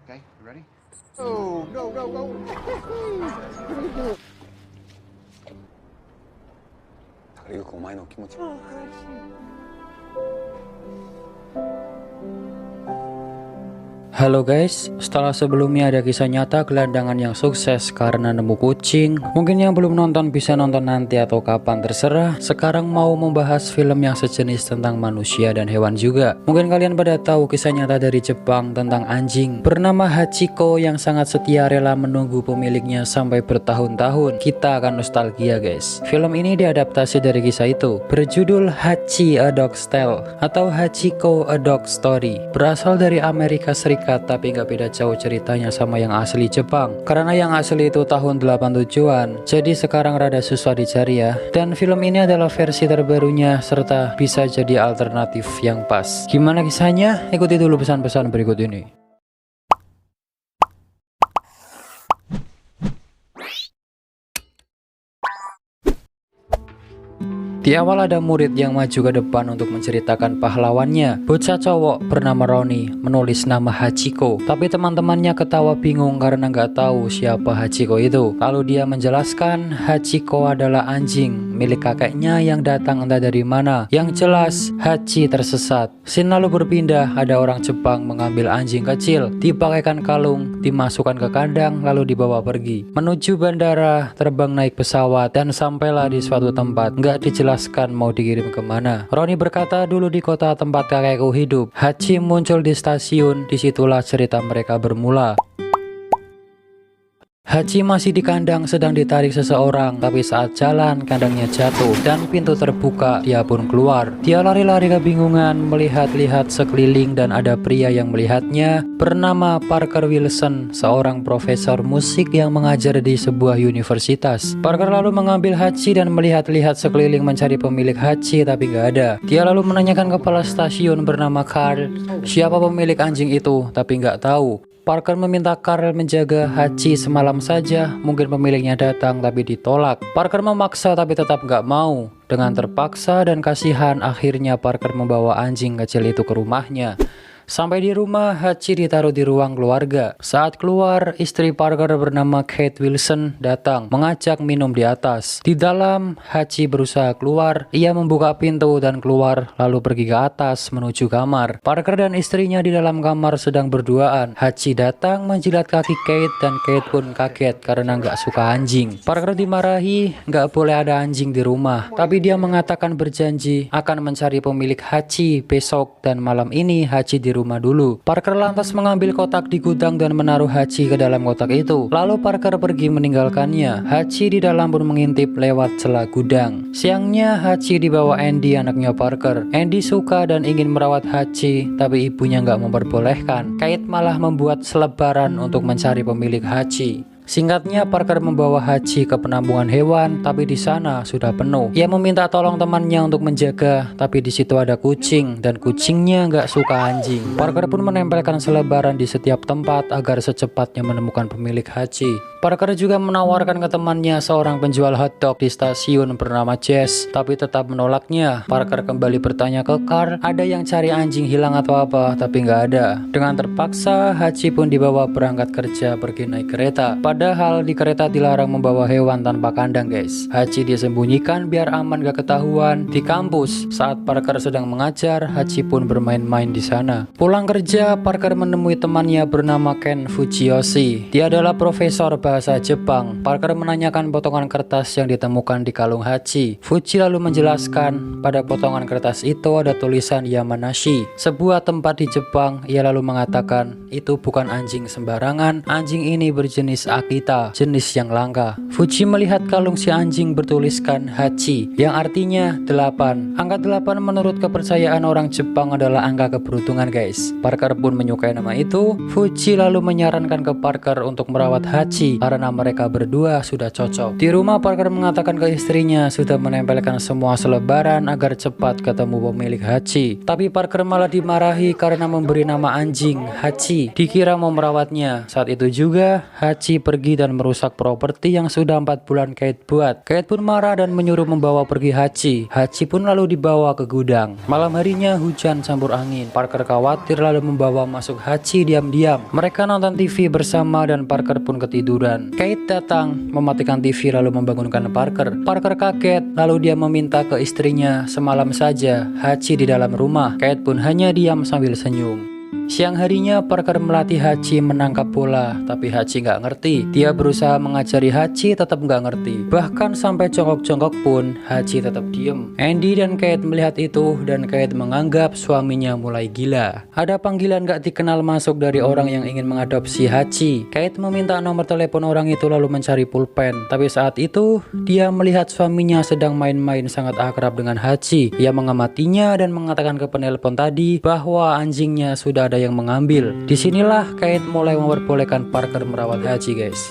Okay, you ready? Oh, go, go, go. Halo guys, setelah sebelumnya ada kisah nyata gelandangan yang sukses karena nemu kucing. Mungkin yang belum nonton bisa nonton nanti atau kapan terserah. Sekarang mau membahas film yang sejenis tentang manusia dan hewan juga. Mungkin kalian pada tahu kisah nyata dari Jepang tentang anjing bernama Hachiko yang sangat setia rela menunggu pemiliknya sampai bertahun-tahun. Kita akan nostalgia guys. Film ini diadaptasi dari kisah itu, berjudul Hachi A Dog's Tale atau Hachiko A Dog Story. Berasal dari Amerika Serikat tapi nggak beda jauh ceritanya sama yang asli Jepang, karena yang asli itu tahun 87-an, jadi sekarang rada susah dicari ya. Dan film ini adalah versi terbarunya serta bisa jadi alternatif yang pas. Gimana kisahnya? Ikuti dulu pesan-pesan berikut ini. Di awal ada murid yang maju ke depan untuk menceritakan pahlawannya. Bocah cowok bernama Roni menulis nama Hachiko, tapi teman-temannya ketawa bingung karena nggak tahu siapa Hachiko itu. Lalu dia menjelaskan Hachiko adalah anjing milik kakeknya yang datang entah dari mana. Yang jelas Hachi tersesat. Scene lalu berpindah, ada orang Jepang mengambil anjing kecil, dipakaikan kalung, dimasukkan ke kandang lalu dibawa pergi menuju bandara, terbang naik pesawat dan sampailah di suatu tempat. Nggak dijelaskan mau dikirim kemana. Roni berkata dulu di kota tempat kakekku hidup. Hachi muncul di stasiun, disitulah cerita mereka bermula. Hachi masih di kandang sedang ditarik seseorang, tapi saat jalan kandangnya jatuh dan pintu terbuka, dia pun keluar. Dia lari-lari kebingungan melihat-lihat sekeliling dan ada pria yang melihatnya bernama Parker Wilson, seorang profesor musik yang mengajar di sebuah universitas. Parker lalu mengambil Hachi dan melihat-lihat sekeliling mencari pemilik Hachi tapi nggak ada. Dia lalu menanyakan kepala stasiun bernama Carl siapa pemilik anjing itu, tapi nggak tahu. Parker meminta Carl menjaga Hachi semalam saja, mungkin pemiliknya datang tapi ditolak. Parker memaksa tapi tetap nggak mau. Dengan terpaksa dan kasihan, akhirnya Parker membawa anjing kecil itu ke rumahnya. Sampai di rumah, Hachi ditaruh di ruang keluarga. Saat keluar, istri Parker bernama Kate Wilson datang mengajak minum di atas. Di dalam, Hachi berusaha keluar. Ia membuka pintu dan keluar, lalu pergi ke atas menuju kamar. Parker dan istrinya di dalam kamar sedang berduaan. Hachi datang menjilat kaki Kate dan Kate pun kaget karena nggak suka anjing. Parker dimarahi, nggak boleh ada anjing di rumah. Tapi dia mengatakan berjanji akan mencari pemilik Hachi besok dan malam ini Hachi di rumah dulu. Parker lantas mengambil kotak di gudang dan menaruh Hachi ke dalam kotak itu. Lalu Parker pergi meninggalkannya. Hachi di dalam pun mengintip lewat celah gudang. Siangnya Hachi dibawa Andy, anaknya Parker. Andy suka dan ingin merawat Hachi, tapi ibunya nggak memperbolehkan. Kate malah membuat selebaran untuk mencari pemilik Hachi. Singkatnya, Parker membawa Hachi ke penampungan hewan, tapi di sana sudah penuh. Ia meminta tolong temannya untuk menjaga, tapi di situ ada kucing dan kucingnya nggak suka anjing. Parker pun menempelkan selebaran di setiap tempat agar secepatnya menemukan pemilik Hachi. Parker juga menawarkan ke temannya seorang penjual hotdog di stasiun bernama Jess, tapi tetap menolaknya. Parker kembali bertanya ke Carl, ada yang cari anjing hilang atau apa, tapi nggak ada. Dengan terpaksa, Hachi pun dibawa berangkat kerja pergi naik kereta. Padahal di kereta dilarang membawa hewan tanpa kandang guys. Hachi disembunyikan biar aman gak ketahuan. Di kampus, saat Parker sedang mengajar, Hachi pun bermain-main di sana. Pulang kerja, Parker menemui temannya bernama Ken Fujiyoshi. Dia adalah profesor bahasa Jepang. Parker menanyakan potongan kertas yang ditemukan di kalung Hachi. Fuji lalu menjelaskan pada potongan kertas itu ada tulisan Yamanashi, sebuah tempat di Jepang. Ia lalu mengatakan itu bukan anjing sembarangan, anjing ini berjenis Akita, jenis yang langka. Fuji melihat kalung si anjing bertuliskan Hachi, yang artinya 8. Angka 8 menurut kepercayaan orang Jepang adalah angka keberuntungan guys. Parker pun menyukai nama itu. Fuji lalu menyarankan ke Parker untuk merawat Hachi karena mereka berdua sudah cocok. Di rumah, Parker mengatakan ke istrinya sudah menempelkan semua selebaran agar cepat ketemu pemilik Hachi. Tapi Parker malah dimarahi karena memberi nama anjing Hachi, dikira mau merawatnya. Saat itu juga Hachi pergi pergi dan merusak properti yang sudah 4 bulan Kate buat. Kate pun marah dan menyuruh membawa pergi Hachi. Hachi pun lalu dibawa ke gudang. Malam harinya hujan campur angin. Parker khawatir lalu membawa masuk Hachi diam-diam. Mereka nonton TV bersama dan Parker pun ketiduran. Kate datang, mematikan TV lalu membangunkan Parker. Parker kaget lalu dia meminta ke istrinya semalam saja Hachi di dalam rumah. Kate pun hanya diam sambil senyum. Siang harinya Parker melatih Hachi menangkap bola, tapi Hachi nggak ngerti. Dia berusaha mengajari Hachi, tetap nggak ngerti. Bahkan sampai jongkok-jongkok pun Hachi tetap diem. Andy dan Kate melihat itu dan Kate menganggap suaminya mulai gila. Ada panggilan nggak dikenal masuk dari orang yang ingin mengadopsi Hachi. Kate meminta nomor telepon orang itu lalu mencari pulpen. Tapi saat itu dia melihat suaminya sedang main-main sangat akrab dengan Hachi. Ia mengamatinya dan mengatakan ke penelpon tadi bahwa anjingnya sudah ada yang mengambil. Disinilah Kate mulai memperbolehkan Parker merawat Hachi, guys.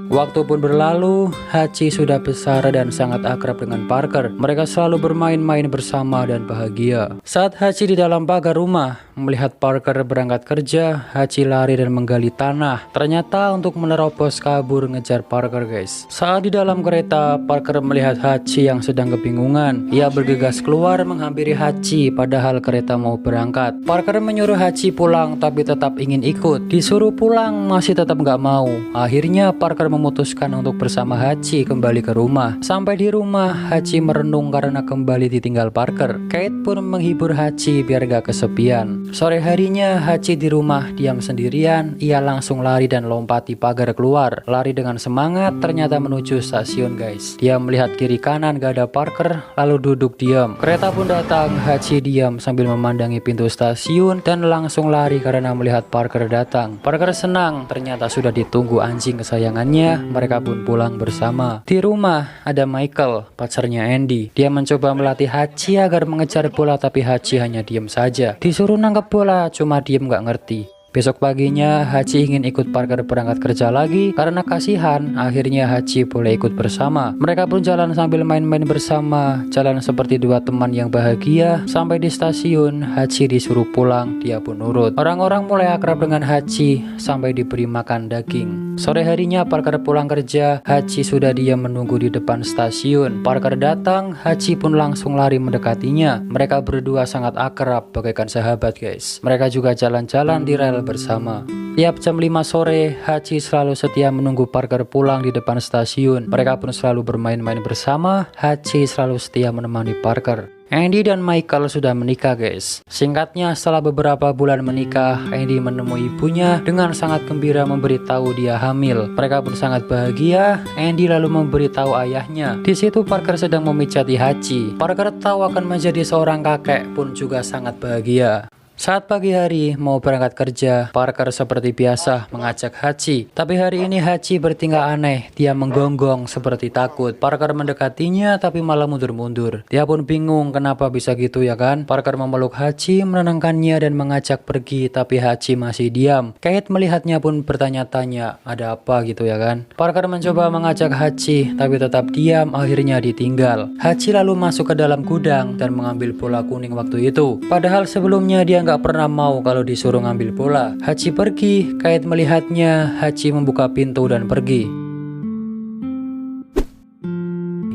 Waktu pun berlalu, Hachi sudah besar dan sangat akrab dengan Parker. Mereka selalu bermain-main bersama dan bahagia. Saat Hachi di dalam pagar rumah, melihat Parker berangkat kerja, Hachi lari dan menggali tanah. Ternyata untuk menerobos kabur ngejar Parker, guys. Saat di dalam kereta, Parker melihat Hachi yang sedang kebingungan. Ia bergegas keluar menghampiri Hachi padahal kereta mau berangkat. Parker menyuruh Hachi pulang tapi tetap ingin ikut. Disuruh pulang masih tetap nggak mau. Akhirnya Parker memutuskan untuk bersama Hachi kembali ke rumah. Sampai di rumah, Hachi merenung karena kembali ditinggal Parker. Kate pun menghibur Hachi biar gak kesepian. Sore harinya Hachi di rumah diam sendirian. Ia langsung lari dan lompati pagar keluar. Lari dengan semangat ternyata menuju stasiun, guys. Dia melihat kiri kanan gak ada Parker lalu duduk diam. Kereta pun datang. Hachi diam sambil memandangi pintu stasiun dan langsung lari karena melihat Parker datang. Parker senang ternyata sudah ditunggu anjing kesayangannya. Mereka pun pulang bersama. Di rumah ada Michael, pacarnya Andy. Dia mencoba melatih Hachi agar mengejar bola tapi Hachi hanya diam saja. Disuruh nangkep bola cuma diem gak ngerti. Besok paginya Hachi ingin ikut Parker berangkat kerja lagi karena kasihan. Akhirnya Hachi boleh ikut bersama. Mereka pun jalan sambil main-main bersama. Jalan seperti dua teman yang bahagia. Sampai di stasiun Hachi disuruh pulang. Dia pun nurut. Orang-orang mulai akrab dengan Hachi sampai diberi makan daging. Sore harinya Parker pulang kerja. Hachi sudah diam menunggu di depan stasiun. Parker datang. Hachi pun langsung lari mendekatinya. Mereka berdua sangat akrab bagaikan sahabat, guys. Mereka juga jalan-jalan di rel bersama. Tiap jam 5 sore, Hachi selalu setia menunggu Parker pulang di depan stasiun. Mereka pun selalu bermain-main bersama. Hachi selalu setia menemani Parker. Andy dan Michael sudah menikah, guys. Singkatnya, setelah beberapa bulan menikah, Andy menemui ibunya dengan sangat gembira memberitahu dia hamil. Mereka pun sangat bahagia. Andy lalu memberitahu ayahnya. Di situ Parker sedang memijati Hachi. Parker tahu akan menjadi seorang kakek pun juga sangat bahagia. Saat pagi hari mau berangkat kerja, Parker seperti biasa mengajak Hachi. Tapi hari ini Hachi bertingkah aneh. Dia menggonggong seperti takut. Parker mendekatinya tapi malah mundur-mundur. Dia pun bingung kenapa bisa gitu, ya kan? Parker memeluk Hachi, menenangkannya dan mengajak pergi, tapi Hachi masih diam. Kate melihatnya pun bertanya-tanya, ada apa gitu, ya kan? Parker mencoba mengajak Hachi tapi tetap diam, akhirnya ditinggal. Hachi lalu masuk ke dalam gudang dan mengambil bola kuning waktu itu. Padahal sebelumnya dia nggak pernah mau kalau disuruh ngambil bola. Hachi pergi. Kate melihatnya. Hachi membuka pintu dan pergi.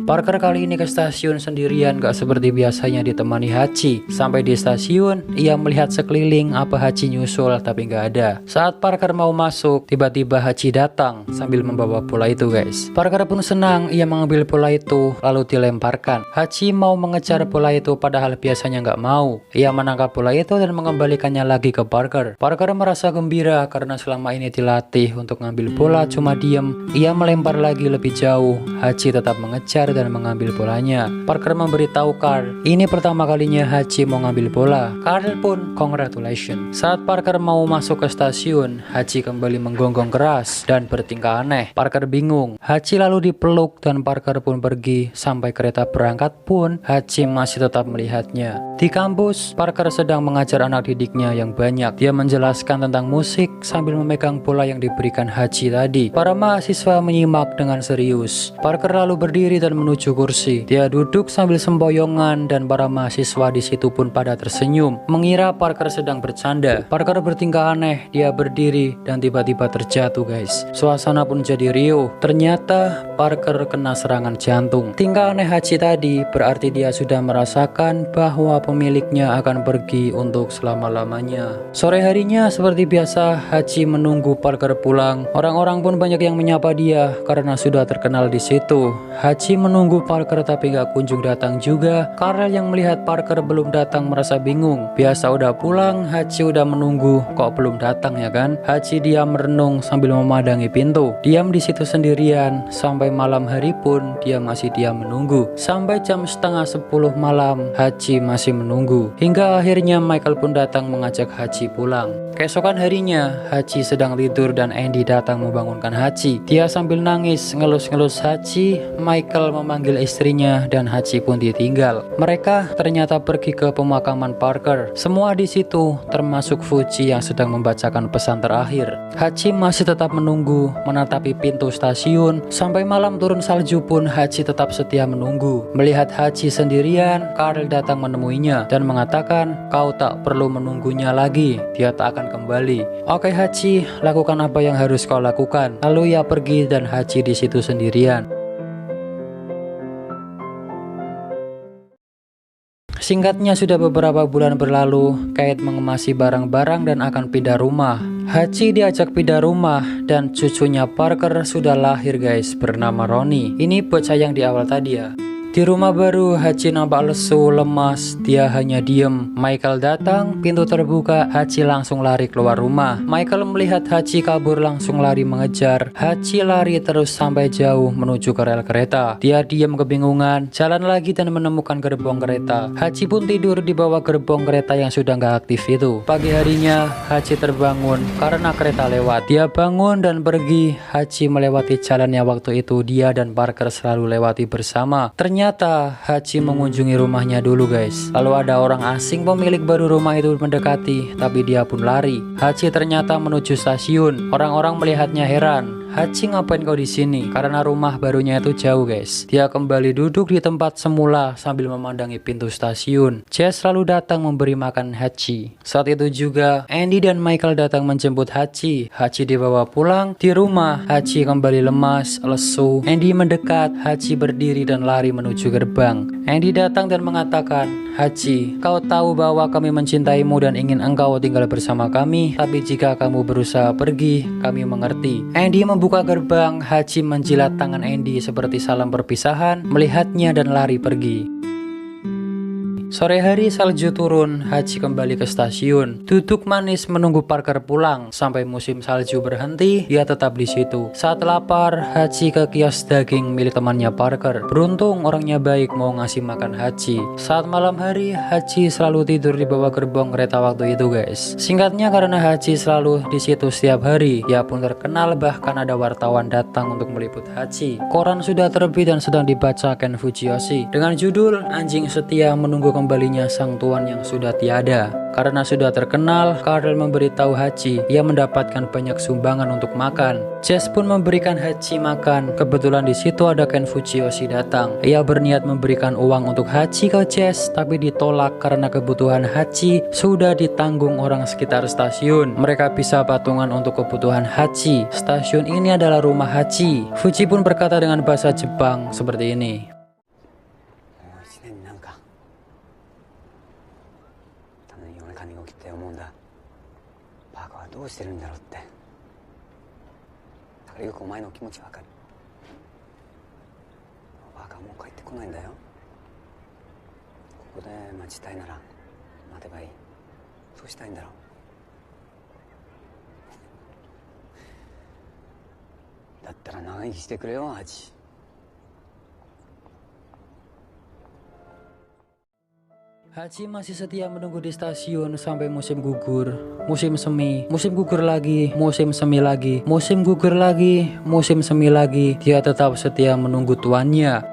Parker kali ini ke stasiun sendirian, gak seperti biasanya ditemani Hachi. Sampai di stasiun, ia melihat sekeliling apa Hachi nyusul tapi gak ada. Saat Parker mau masuk, tiba-tiba Hachi datang sambil membawa bola itu, guys. Parker pun senang, ia mengambil bola itu lalu dilemparkan. Hachi mau mengejar bola itu padahal biasanya gak mau. Ia menangkap bola itu dan mengembalikannya lagi ke Parker. Parker merasa gembira karena selama ini dilatih untuk ngambil bola cuma diem. Ia melempar lagi lebih jauh. Hachi tetap mengejar dan mengambil bolanya. Parker memberitahu Carl, ini pertama kalinya Hachi mau ngambil bola. Carl pun congratulations. Saat Parker mau masuk ke stasiun, Hachi kembali menggonggong keras dan bertingkah aneh. Parker bingung. Hachi lalu dipeluk dan Parker pun pergi. Sampai kereta berangkat pun Hachi masih tetap melihatnya. Di kampus, Parker sedang mengajar anak didiknya yang banyak. Dia menjelaskan tentang musik sambil memegang bola yang diberikan Hachi tadi. Para mahasiswa menyimak dengan serius. Parker lalu berdiri dan menuju kursi. Dia duduk sambil sempoyongan dan para mahasiswa di situ pun pada tersenyum, mengira Parker sedang bercanda. Parker bertingkah aneh, dia berdiri dan tiba-tiba terjatuh guys. Suasana pun jadi riuh. Ternyata Parker kena serangan jantung. Tingkah aneh Hachi tadi berarti dia sudah merasakan bahwa pemiliknya akan pergi untuk selama-lamanya. Sore harinya seperti biasa Hachi menunggu Parker pulang. Orang-orang pun banyak yang menyapa dia karena sudah terkenal di situ. Hachi menunggu Parker tapi gak kunjung datang juga. Carl yang melihat Parker belum datang merasa bingung. Biasa udah pulang, Hachi udah menunggu, kok belum datang ya kan? Hachi diam merenung sambil memandangi pintu. Diam di situ sendirian sampai malam hari pun dia masih diam menunggu. Sampai jam setengah 10 malam Hachi masih menunggu. Hingga akhirnya Michael pun datang mengajak Hachi pulang. Keesokan harinya Hachi sedang tidur dan Andy datang membangunkan Hachi. Dia sambil nangis ngelus-ngelus Hachi. Michael memanggil istrinya dan Hachi pun ditinggal. Mereka ternyata pergi ke pemakaman Parker. Semua di situ termasuk Fuji yang sedang membacakan pesan terakhir. Hachi masih tetap menunggu menatapi pintu stasiun. Sampai malam turun salju pun Hachi tetap setia menunggu. Melihat Hachi sendirian, Carl datang menemuinya dan mengatakan, "Kau tak perlu menunggunya lagi, dia tak akan kembali." "Oke Hachi, lakukan apa yang harus kau lakukan." Lalu ia pergi dan Hachi di situ sendirian. Singkatnya sudah beberapa bulan berlalu, Kate mengemasi barang-barang dan akan pindah rumah. Hachi diajak pindah rumah dan cucunya Parker sudah lahir guys, bernama Ronnie. Ini bocah yang di awal tadi ya. Di rumah baru, Hachi nampak lesu, lemas, dia hanya diem. Michael datang, pintu terbuka, Hachi langsung lari keluar rumah. Michael melihat Hachi kabur langsung lari mengejar. Hachi lari terus sampai jauh menuju ke rel kereta. Dia diam kebingungan, jalan lagi dan menemukan gerbong kereta. Hachi pun tidur di bawah gerbong kereta yang sudah nggak aktif itu. Pagi harinya, Hachi terbangun karena kereta lewat. Dia bangun dan pergi. Hachi melewati jalan yang waktu itu dia dan Parker selalu lewati bersama. Ternyata Hachi mengunjungi rumahnya dulu guys. Lalu ada orang asing pemilik baru rumah itu mendekati, tapi dia pun lari. Hachi ternyata menuju stasiun. Orang-orang melihatnya heran. "Hachi, ngapain kau di sini?" Karena rumah barunya itu jauh guys. Dia kembali duduk di tempat semula sambil memandangi pintu stasiun. Jess selalu datang memberi makan Hachi. Saat itu juga Andy dan Michael datang menjemput Hachi. Hachi dibawa pulang. Di rumah Hachi kembali lemas, lesu. Andy mendekat. Hachi berdiri dan lari menuju gerbang. Andy datang dan mengatakan, "Hachi, kau tahu bahwa kami mencintaimu dan ingin engkau tinggal bersama kami. Tapi jika kamu berusaha pergi, kami mengerti." Andy membuka gerbang. Hachi menjilat tangan Andy seperti salam perpisahan, melihatnya dan lari pergi. Sore hari salju turun, Hachi kembali ke stasiun. Duduk manis menunggu Parker pulang. Sampai musim salju berhenti, dia tetap di situ. Saat lapar, Hachi ke kios daging milik temannya Parker. Beruntung orangnya baik mau ngasih makan Hachi. Saat malam hari, Hachi selalu tidur di bawah gerbong kereta waktu itu guys. Singkatnya karena Hachi selalu di situ setiap hari, dia pun terkenal bahkan ada wartawan datang untuk meliput Hachi. Koran sudah terbit dan sedang dibaca Ken Fujiyoshi dengan judul "Anjing Setia Menunggu Kembalinya Sang Tuan Yang Sudah Tiada." Karena sudah terkenal, Carl memberitahu Hachi ia mendapatkan banyak sumbangan untuk makan. Jess pun memberikan Hachi makan. Kebetulan di situ ada Ken Fujiyoshi datang. Ia berniat memberikan uang untuk Hachi ke Jess, tapi ditolak karena kebutuhan Hachi sudah ditanggung orang sekitar stasiun. Mereka bisa patungan untuk kebutuhan Hachi. Stasiun ini adalah rumah Hachi. Fuji pun berkata dengan bahasa Jepang seperti ini. どうしてるんだろうって。だからよくお前の気持ちわかる。バカはもう帰ってこないんだよ。ここで待ちたいなら待てばいい。そうしたいんだろう。だったら長生きしてくれよ、ハチ。Hachi masih setia menunggu di stasiun sampai musim gugur, musim semi, musim gugur lagi, musim semi lagi, musim gugur lagi, musim semi lagi. Dia tetap setia menunggu tuannya.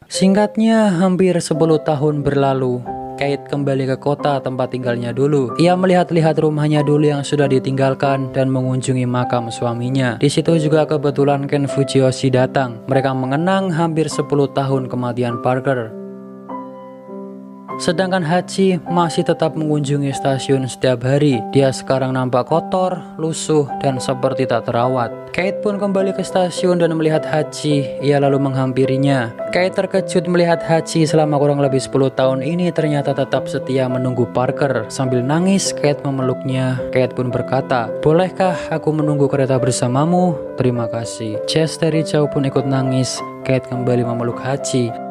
Singkatnya hampir 10 tahun berlalu. Kate kembali ke kota tempat tinggalnya dulu. Ia melihat-lihat rumahnya dulu yang sudah ditinggalkan dan mengunjungi makam suaminya. Di situ juga kebetulan Ken Fujiyoshi datang. Mereka mengenang hampir 10 tahun kematian Parker. Sedangkan Hachi masih tetap mengunjungi stasiun setiap hari. Dia sekarang nampak kotor, lusuh, dan seperti tak terawat. Kate pun kembali ke stasiun dan melihat Hachi. Ia lalu menghampirinya. Kate terkejut melihat Hachi selama kurang lebih 10 tahun ini ternyata tetap setia menunggu Parker. Sambil nangis, Kate memeluknya. Kate pun berkata, "Bolehkah aku menunggu kereta bersamamu? Terima kasih." Jess dari jauh pun ikut nangis. Kate kembali memeluk Hachi.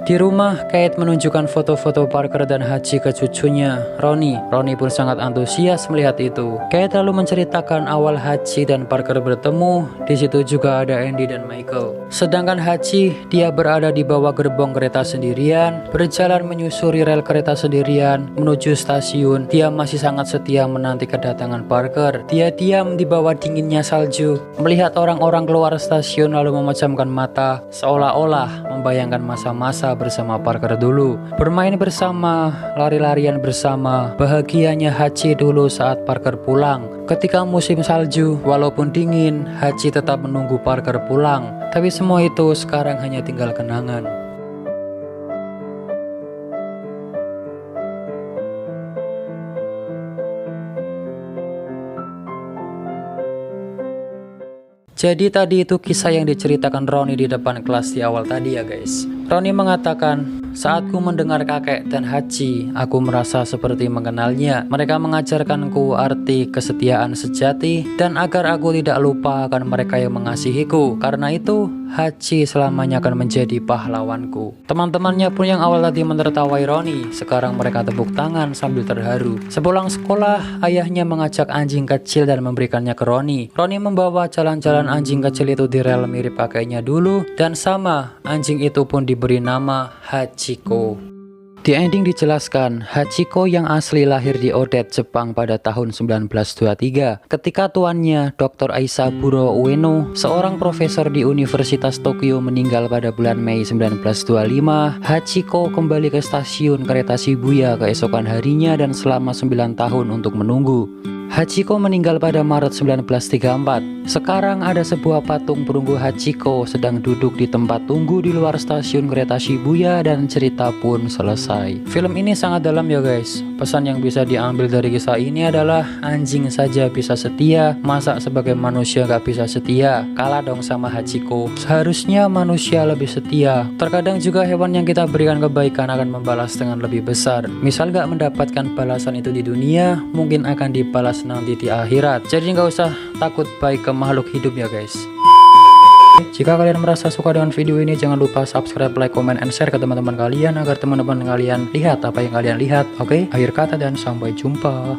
Di rumah, Kate menunjukkan foto-foto Parker dan Hachi ke cucunya, Ronnie. Ronnie pun sangat antusias melihat itu. Kate lalu menceritakan awal Hachi dan Parker bertemu. Di situ juga ada Andy dan Michael. Sedangkan Hachi, dia berada di bawah gerbong kereta sendirian, berjalan menyusuri rel kereta sendirian, menuju stasiun. Dia masih sangat setia menanti kedatangan Parker. Dia diam di bawah dinginnya salju, melihat orang-orang keluar stasiun lalu memejamkan mata, seolah-olah membayangkan masa-masa bersama Parker dulu, bermain bersama, lari-larian bersama, bahagianya Hachi dulu saat Parker pulang. Ketika musim salju, walaupun dingin, Hachi tetap menunggu Parker pulang. Tapi semua itu sekarang hanya tinggal kenangan. Jadi tadi itu kisah yang diceritakan Ronnie di depan kelas di awal tadi ya guys. Ronnie mengatakan, "Saat ku mendengar kakek dan Hachi, aku merasa seperti mengenalnya. Mereka mengajarkanku arti kesetiaan sejati dan agar aku tidak lupa akan mereka yang mengasihiku. Karena itu, Hachi selamanya akan menjadi pahlawanku." Teman-temannya pun yang awal tadi menertawai Ronnie, sekarang mereka tepuk tangan sambil terharu. Sepulang sekolah, ayahnya mengajak anjing kecil dan memberikannya ke Ronnie. Ronnie membawa jalan-jalan anjing kecil itu di rel mirip kakeknya dulu, dan sama, anjing itu pun diberi nama Hachiko. Di ending dijelaskan, Hachiko yang asli lahir di Odette, Jepang pada tahun 1923. Ketika tuannya, Dr. Aisaburo Ueno, seorang profesor di Universitas Tokyo meninggal pada bulan Mei 1925, Hachiko kembali ke stasiun kereta Shibuya keesokan harinya dan selama 9 tahun untuk menunggu. Hachiko meninggal pada Maret 1934. Sekarang ada sebuah patung perunggu Hachiko sedang duduk di tempat tunggu di luar stasiun kereta Shibuya dan cerita pun selesai. Film ini sangat dalam ya guys. Pesan yang bisa diambil dari kisah ini adalah anjing saja bisa setia, masa sebagai manusia gak bisa setia? Kalah dong sama Hachiko. Seharusnya manusia lebih setia. Terkadang juga hewan yang kita berikan kebaikan akan membalas dengan lebih besar. Misal gak mendapatkan balasan itu di dunia, mungkin akan dibalas nanti di akhirat. Jadi nggak usah takut baik ke makhluk hidup ya guys. Jika kalian merasa suka dengan video ini, jangan lupa subscribe, like, comment, and share ke teman-teman kalian agar teman-teman kalian lihat apa yang kalian lihat. Oke, akhir kata dan sampai jumpa.